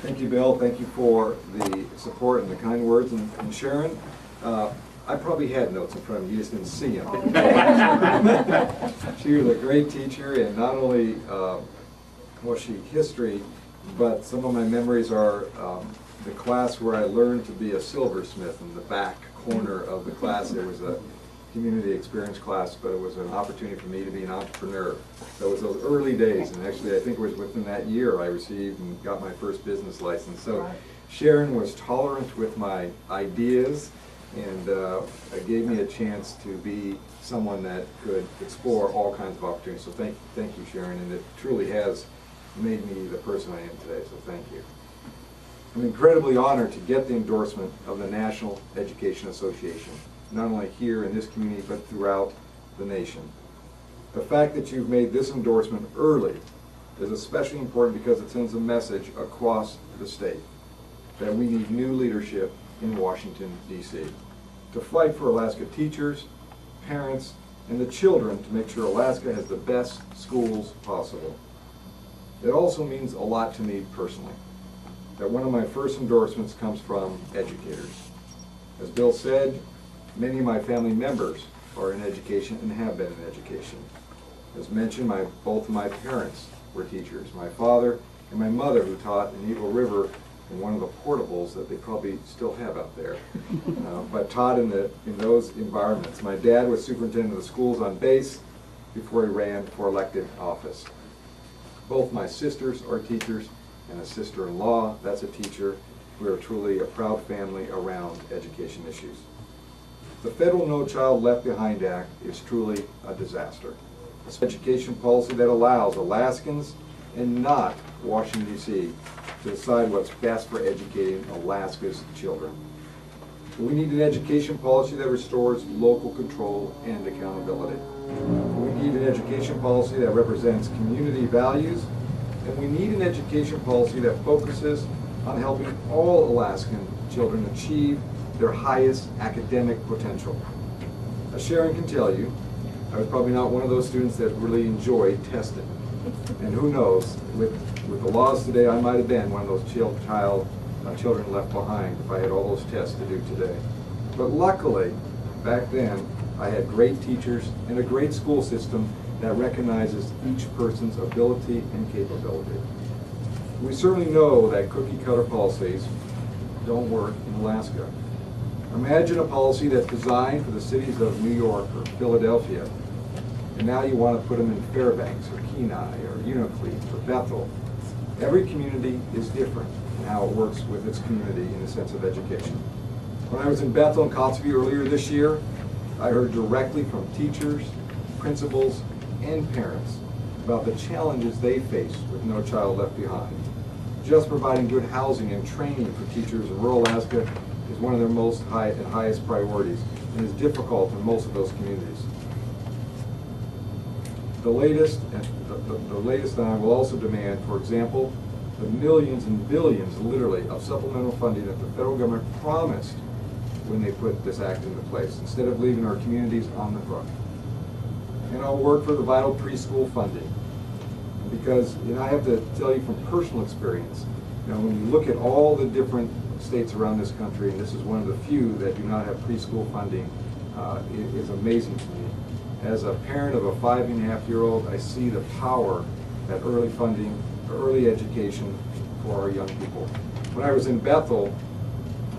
Thank you, Bill. Thank you for the support and the kind words. And Sharon, I probably had notes in front of you, you just didn't see them. She was a great teacher, and not only was she history, but some of my memories are the class where I learned to be a silversmith in the back corner of the class. There was a community experience class, but it was an opportunity for me to be an entrepreneur. So it was those early days, and actually I think it was within that year I received and got my first business license. So Sharon was tolerant with my ideas, and it gave me a chance to be someone that could explore all kinds of opportunities. So thank you, Sharon, and it truly has made me the person I am today, so thank you. I'm incredibly honored to get the endorsement of the National Education Association, not only here in this community, but throughout the nation. The fact that you've made this endorsement early is especially important because it sends a message across the state that we need new leadership in Washington, D.C. to fight for Alaska teachers, parents, and the children to make sure Alaska has the best schools possible. It also means a lot to me personally that one of my first endorsements comes from educators. As Bill said, many of my family members are in education and have been in education. As mentioned, both of my parents were teachers. My father and my mother, who taught in Eagle River in one of the portables that they probably still have out there, but taught in those environments. My dad was superintendent of the schools on base before he ran for elected office. Both my sisters are teachers, and a sister-in-law that's a teacher. We are truly a proud family around education issues. The federal No Child Left Behind Act is truly a disaster. It's an education policy that allows Alaskans and not Washington, D.C. to decide what's best for educating Alaska's children. We need an education policy that restores local control and accountability. We need an education policy that represents community values, and we need an education policy that focuses on helping all Alaskan children achieve their highest academic potential. As Sharon can tell you, I was probably not one of those students that really enjoyed testing. And who knows, with the laws today, I might have been one of those children left behind if I had all those tests to do today. But luckily, back then, I had great teachers and a great school system that recognizes each person's ability and capability. We certainly know that cookie-cutter policies don't work in Alaska. Imagine a policy that's designed for the cities of New York or Philadelphia, and now you want to put them in Fairbanks or Kenai or Unalakleet or Bethel. Every community is different in how it works with its community in the sense of education. When I was in Bethel and Kotzebue earlier this year, I heard directly from teachers, principals, and parents about the challenges they face with No Child Left Behind. Just providing good housing and training for teachers in rural Alaska is one of their highest priorities, and is difficult in most of those communities. The latest that I will also demand, for example, the millions and billions, literally, of supplemental funding that the federal government promised when they put this act into place, instead of leaving our communities on the hook. And I'll work for the vital preschool funding, because I have to tell you from personal experience, when you look at all the different states around this country, and this is one of the few that do not have preschool funding, it is amazing to me. As a parent of a 5.5-year-old, I see the power that early funding, early education for our young people. When I was in Bethel,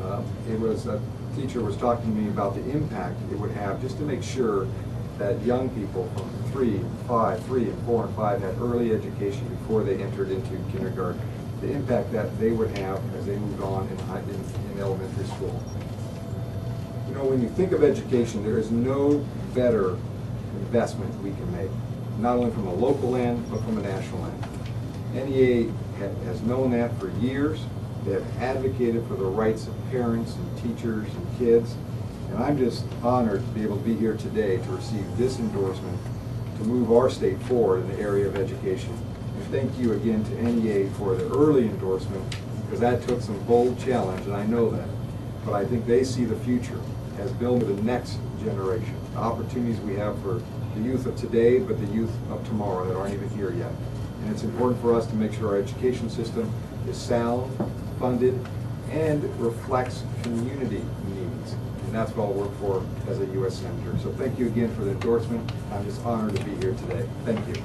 a teacher was talking to me about the impact it would have just to make sure that young people from 3 and 4 and 5 had early education before they entered into kindergarten, the impact that they would have as they moved on in elementary school. When you think of education, there is no better investment we can make, not only from a local end, but from a national end. NEA has known that for years. They have advocated for the rights of parents and teachers and kids, and I'm just honored to be able to be here today to receive this endorsement to move our state forward in the area of education. And thank you again to NEA for the early endorsement, because that took some bold challenge, and I know that. But I think they see the future as building the next generation, the opportunities we have for the youth of today, but the youth of tomorrow that aren't even here yet. And it's important for us to make sure our education system is sound, funded, and reflects community needs. And that's what I'll work for as a U.S. Senator. So thank you again for the endorsement. I'm just honored to be here today. Thank you.